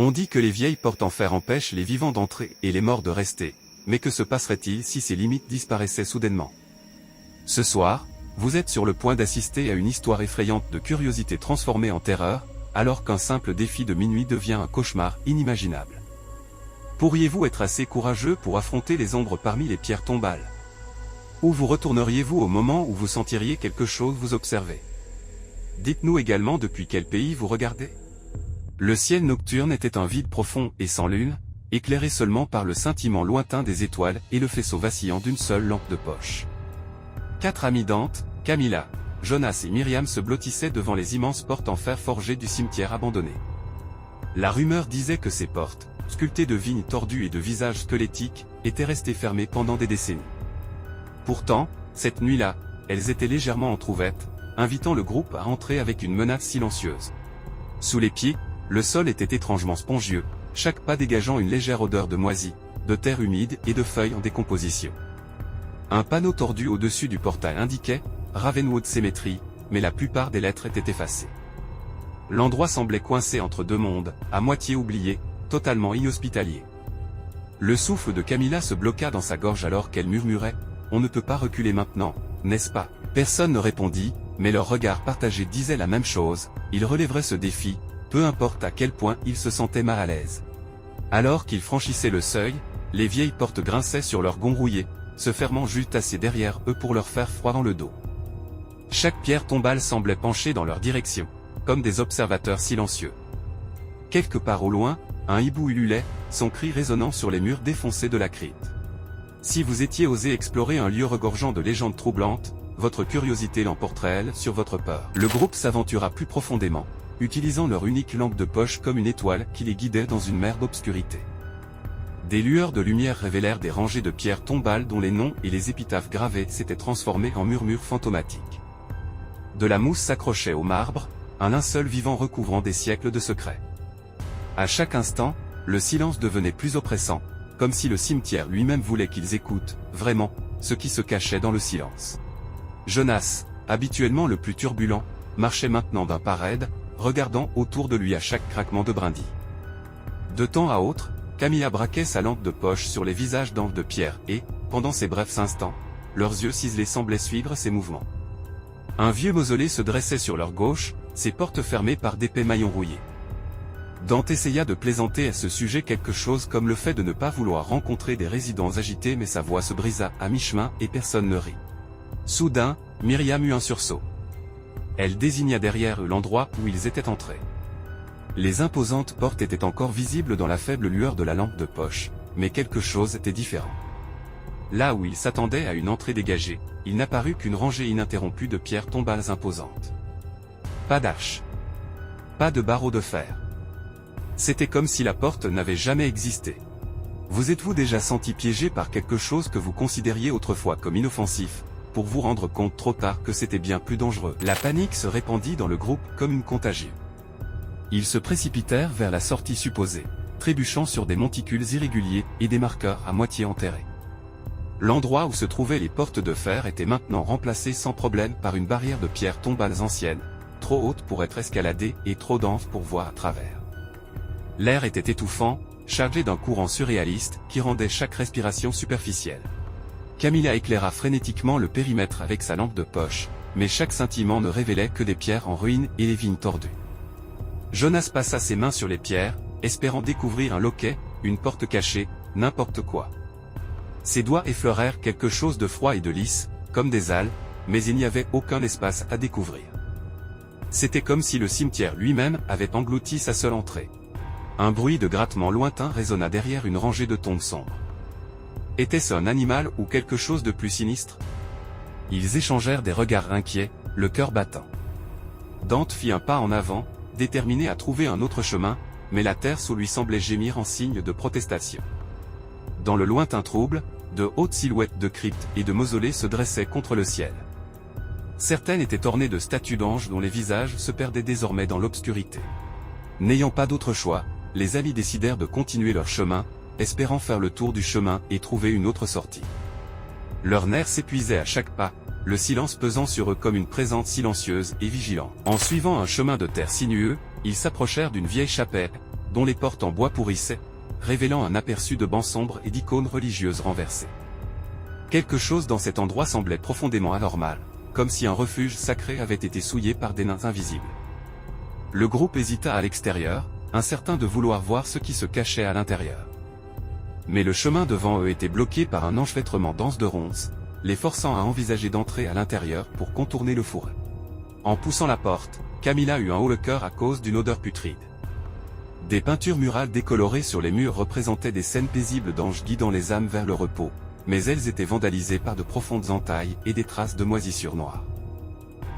On dit que les vieilles portes en fer empêchent les vivants d'entrer et les morts de rester, mais que se passerait-il si ces limites disparaissaient soudainement? Ce soir, vous êtes sur le point d'assister à une histoire effrayante de curiosité transformée en terreur, alors qu'un simple défi de minuit devient un cauchemar inimaginable. Pourriez-vous être assez courageux pour affronter les ombres parmi les pierres tombales? Ou vous retourneriez-vous au moment où vous sentiriez quelque chose vous observer? Dites-nous également depuis quel pays vous regardez. Le ciel nocturne était un vide profond et sans lune, éclairé seulement par le scintillement lointain des étoiles et le faisceau vacillant d'une seule lampe de poche. 4 amis Dante, Camilla, Jonas et Myriam se blottissaient devant les immenses portes en fer forgées du cimetière abandonné. La rumeur disait que ces portes, sculptées de vignes tordues et de visages squelettiques, étaient restées fermées pendant des décennies. Pourtant, cette nuit-là, elles étaient légèrement entr'ouvertes, invitant le groupe à entrer avec une menace silencieuse. Sous les pieds, le sol était étrangement spongieux, chaque pas dégageant une légère odeur de moisi, de terre humide et de feuilles en décomposition. Un panneau tordu au-dessus du portail indiquait « Ravenwood Cemetery », mais la plupart des lettres étaient effacées. L'endroit semblait coincé entre deux mondes, à moitié oublié, totalement inhospitalier. Le souffle de Camilla se bloqua dans sa gorge alors qu'elle murmurait « On ne peut pas reculer maintenant, n'est-ce pas ?» Personne ne répondit, mais leurs regards partagés disaient la même chose, ils relèveraient ce défi, peu importe à quel point ils se sentaient mal à l'aise. Alors qu'ils franchissaient le seuil, les vieilles portes grinçaient sur leurs gonds rouillés, se fermant juste assez derrière eux pour leur faire froid dans le dos. Chaque pierre tombale semblait pencher dans leur direction, comme des observateurs silencieux. Quelque part au loin, un hibou ululait, son cri résonnant sur les murs défoncés de la crypte. Si vous étiez osé explorer un lieu regorgeant de légendes troublantes, votre curiosité l'emporterait-elle sur votre peur? Le groupe s'aventura plus profondément, utilisant leur unique lampe de poche comme une étoile qui les guidait dans une mer d'obscurité. Des lueurs de lumière révélèrent des rangées de pierres tombales dont les noms et les épitaphes gravées s'étaient transformés en murmures fantomatiques. De la mousse s'accrochait au marbre, un linceul vivant recouvrant des siècles de secrets. À chaque instant, le silence devenait plus oppressant, comme si le cimetière lui-même voulait qu'ils écoutent, vraiment, ce qui se cachait dans le silence. Jonas, habituellement le plus turbulent, marchait maintenant d'un pas raide, regardant autour de lui à chaque craquement de brindille. De temps à autre, Camilla braquait sa lampe de poche sur les visages d'anges de pierre et, pendant ces brefs instants, leurs yeux ciselés semblaient suivre ses mouvements. Un vieux mausolée se dressait sur leur gauche, ses portes fermées par d'épais maillons rouillés. Dante essaya de plaisanter à ce sujet quelque chose comme le fait de ne pas vouloir rencontrer des résidents agités, mais sa voix se brisa à mi-chemin et personne ne rit. Soudain, Myriam eut un sursaut. Elle désigna derrière eux l'endroit où ils étaient entrés. Les imposantes portes étaient encore visibles dans la faible lueur de la lampe de poche, mais quelque chose était différent. Là où ils s'attendaient à une entrée dégagée, il n'apparut qu'une rangée ininterrompue de pierres tombales imposantes. Pas d'arche. Pas de barreaux de fer. C'était comme si la porte n'avait jamais existé. Vous êtes-vous déjà senti piégé par quelque chose que vous considériez autrefois comme inoffensif, pour vous rendre compte trop tard que c'était bien plus dangereux? La panique se répandit dans le groupe comme une contagion. Ils se précipitèrent vers la sortie supposée, trébuchant sur des monticules irréguliers et des marqueurs à moitié enterrés. L'endroit où se trouvaient les portes de fer était maintenant remplacé sans problème par une barrière de pierres tombales anciennes, trop haute pour être escaladée et trop dense pour voir à travers. L'air était étouffant, chargé d'un courant surréaliste qui rendait chaque respiration superficielle. Camilla éclaira frénétiquement le périmètre avec sa lampe de poche, mais chaque scintillement ne révélait que des pierres en ruine et les vignes tordues. Jonas passa ses mains sur les pierres, espérant découvrir un loquet, une porte cachée, n'importe quoi. Ses doigts effleurèrent quelque chose de froid et de lisse, comme des ailes, mais il n'y avait aucun espace à découvrir. C'était comme si le cimetière lui-même avait englouti sa seule entrée. Un bruit de grattement lointain résonna derrière une rangée de tombes sombres. Était-ce un animal ou quelque chose de plus sinistre? Ils échangèrent des regards inquiets, le cœur battant. Dante fit un pas en avant, déterminé à trouver un autre chemin, mais la terre sous lui semblait gémir en signe de protestation. Dans le lointain trouble, de hautes silhouettes de cryptes et de mausolées se dressaient contre le ciel. Certaines étaient ornées de statues d'anges dont les visages se perdaient désormais dans l'obscurité. N'ayant pas d'autre choix, les amis décidèrent de continuer leur chemin, espérant faire le tour du chemin et trouver une autre sortie. Leurs nerfs s'épuisaient à chaque pas, le silence pesant sur eux comme une présence silencieuse et vigilante. En suivant un chemin de terre sinueux, ils s'approchèrent d'une vieille chapelle, dont les portes en bois pourrissaient, révélant un aperçu de bancs sombres et d'icônes religieuses renversées. Quelque chose dans cet endroit semblait profondément anormal, comme si un refuge sacré avait été souillé par des nains invisibles. Le groupe hésita à l'extérieur, incertain de vouloir voir ce qui se cachait à l'intérieur. Mais le chemin devant eux était bloqué par un enchevêtrement dense de ronces, les forçant à envisager d'entrer à l'intérieur pour contourner le fourré. En poussant la porte, Camilla eut un haut le cœur à cause d'une odeur putride. Des peintures murales décolorées sur les murs représentaient des scènes paisibles d'anges guidant les âmes vers le repos, mais elles étaient vandalisées par de profondes entailles et des traces de moisissure noire.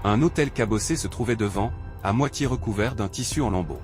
Un autel cabossé se trouvait devant, à moitié recouvert d'un tissu en lambeaux.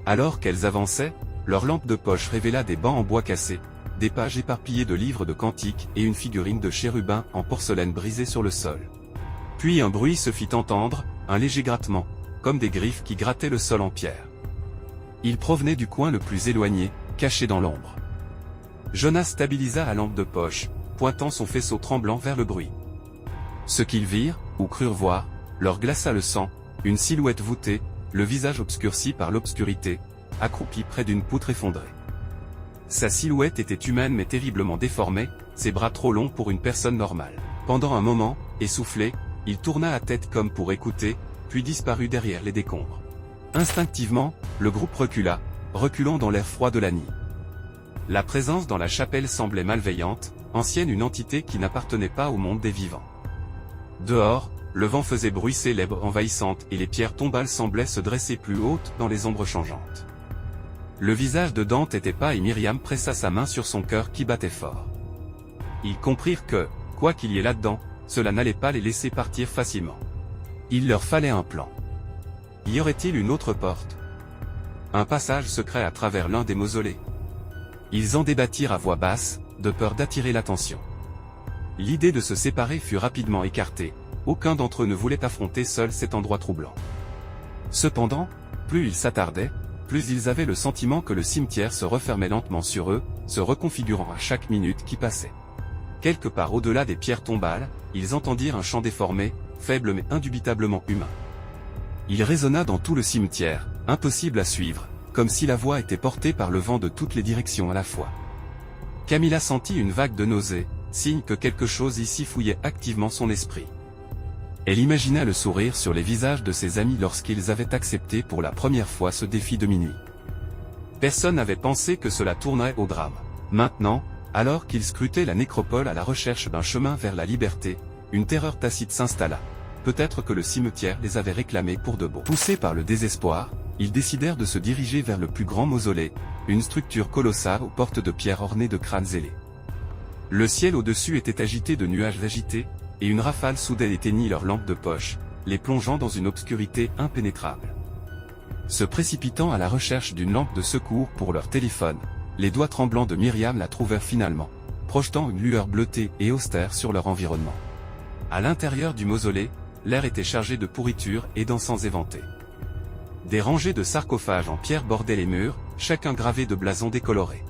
Alors qu'elles avançaient, leur lampe de poche révéla des bancs en bois cassé, des pages éparpillées de livres de cantiques et une figurine de chérubin en porcelaine brisée sur le sol. Puis un bruit se fit entendre, un léger grattement, comme des griffes qui grattaient le sol en pierre. Il provenait du coin le plus éloigné, caché dans l'ombre. Jonas stabilisa la lampe de poche, pointant son faisceau tremblant vers le bruit. Ce qu'ils virent, ou crurent voir, leur glaça le sang, une silhouette voûtée, le visage obscurci par l'obscurité, accroupi près d'une poutre effondrée. Sa silhouette était humaine mais terriblement déformée, ses bras trop longs pour une personne normale. Pendant un moment, essoufflé, il tourna la tête comme pour écouter, puis disparut derrière les décombres. Instinctivement, le groupe recula, reculant dans l'air froid de la nuit. La présence dans la chapelle semblait malveillante, ancienne, une entité qui n'appartenait pas au monde des vivants. Dehors, le vent faisait bruisser l'herbe envahissante et les pierres tombales semblaient se dresser plus hautes dans les ombres changeantes. Le visage de Dante était pâle et Myriam pressa sa main sur son cœur qui battait fort. Ils comprirent que, quoi qu'il y ait là-dedans, cela n'allait pas les laisser partir facilement. Il leur fallait un plan. Y aurait-il une autre porte? Un passage secret à travers l'un des mausolées? Ils en débattirent à voix basse, de peur d'attirer l'attention. L'idée de se séparer fut rapidement écartée, aucun d'entre eux ne voulait affronter seul cet endroit troublant. Cependant, plus ils s'attardaient, plus ils avaient le sentiment que le cimetière se refermait lentement sur eux, se reconfigurant à chaque minute qui passait. Quelque part au-delà des pierres tombales, ils entendirent un chant déformé, faible mais indubitablement humain. Il résonna dans tout le cimetière, impossible à suivre, comme si la voix était portée par le vent de toutes les directions à la fois. Camilla sentit une vague de nausée, signe que quelque chose ici fouillait activement son esprit. Elle imagina le sourire sur les visages de ses amis lorsqu'ils avaient accepté pour la première fois ce défi de minuit. Personne n'avait pensé que cela tournerait au drame. Maintenant, alors qu'ils scrutaient la nécropole à la recherche d'un chemin vers la liberté, une terreur tacite s'installa. Peut-être que le cimetière les avait réclamés pour de bon. Poussés par le désespoir, ils décidèrent de se diriger vers le plus grand mausolée, une structure colossale aux portes de pierre ornées de crânes ailés. Le ciel au-dessus était agité de nuages agités, et une rafale soudaine éteignit leurs lampes de poche, les plongeant dans une obscurité impénétrable. Se précipitant à la recherche d'une lampe de secours pour leur téléphone, les doigts tremblants de Myriam la trouvèrent finalement, projetant une lueur bleutée et austère sur leur environnement. À l'intérieur du mausolée, l'air était chargé de pourriture et d'encens éventé. Des rangées de sarcophages en pierre bordaient les murs, chacun gravé de blasons décolorés.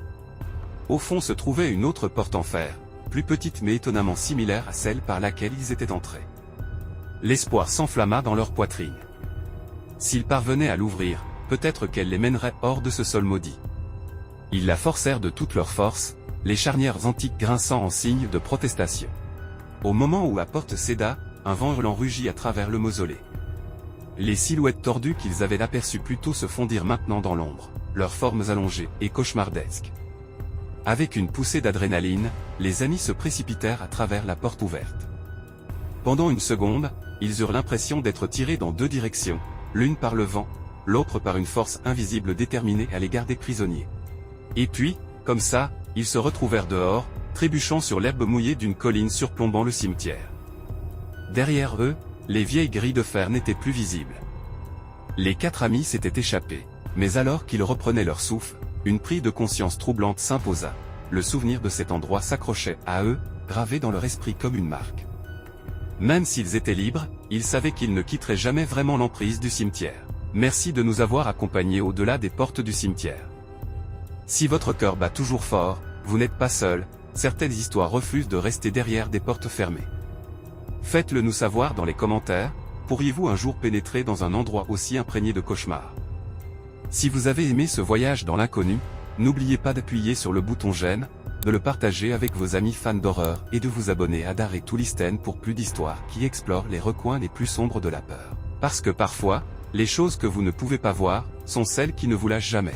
Au fond se trouvait une autre porte en fer, plus petite mais étonnamment similaire à celle par laquelle ils étaient entrés. L'espoir s'enflamma dans leur poitrine. S'ils parvenaient à l'ouvrir, peut-être qu'elle les mènerait hors de ce sol maudit. Ils la forcèrent de toute leur force, les charnières antiques grinçant en signe de protestation. Au moment où la porte céda, un vent hurlant rugit à travers le mausolée. Les silhouettes tordues qu'ils avaient aperçues plus tôt se fondirent maintenant dans l'ombre, leurs formes allongées et cauchemardesques. Avec une poussée d'adrénaline, les amis se précipitèrent à travers la porte ouverte. Pendant une seconde, ils eurent l'impression d'être tirés dans deux directions, l'une par le vent, l'autre par une force invisible déterminée à les garder prisonniers. Et puis, comme ça, ils se retrouvèrent dehors, trébuchant sur l'herbe mouillée d'une colline surplombant le cimetière. Derrière eux, les vieilles grilles de fer n'étaient plus visibles. Les quatre amis s'étaient échappés, mais alors qu'ils reprenaient leur souffle, une prise de conscience troublante s'imposa. Le souvenir de cet endroit s'accrochait à eux, gravé dans leur esprit comme une marque. Même s'ils étaient libres, ils savaient qu'ils ne quitteraient jamais vraiment l'emprise du cimetière. Merci de nous avoir accompagnés au-delà des portes du cimetière. Si votre cœur bat toujours fort, vous n'êtes pas seul, certaines histoires refusent de rester derrière des portes fermées. Faites-le nous savoir dans les commentaires, pourriez-vous un jour pénétrer dans un endroit aussi imprégné de cauchemars? Si vous avez aimé ce voyage dans l'inconnu, n'oubliez pas d'appuyer sur le bouton j'aime, de le partager avec vos amis fans d'horreur et de vous abonner à Dark Toulisten pour plus d'histoires qui explorent les recoins les plus sombres de la peur. Parce que parfois, les choses que vous ne pouvez pas voir, sont celles qui ne vous lâchent jamais.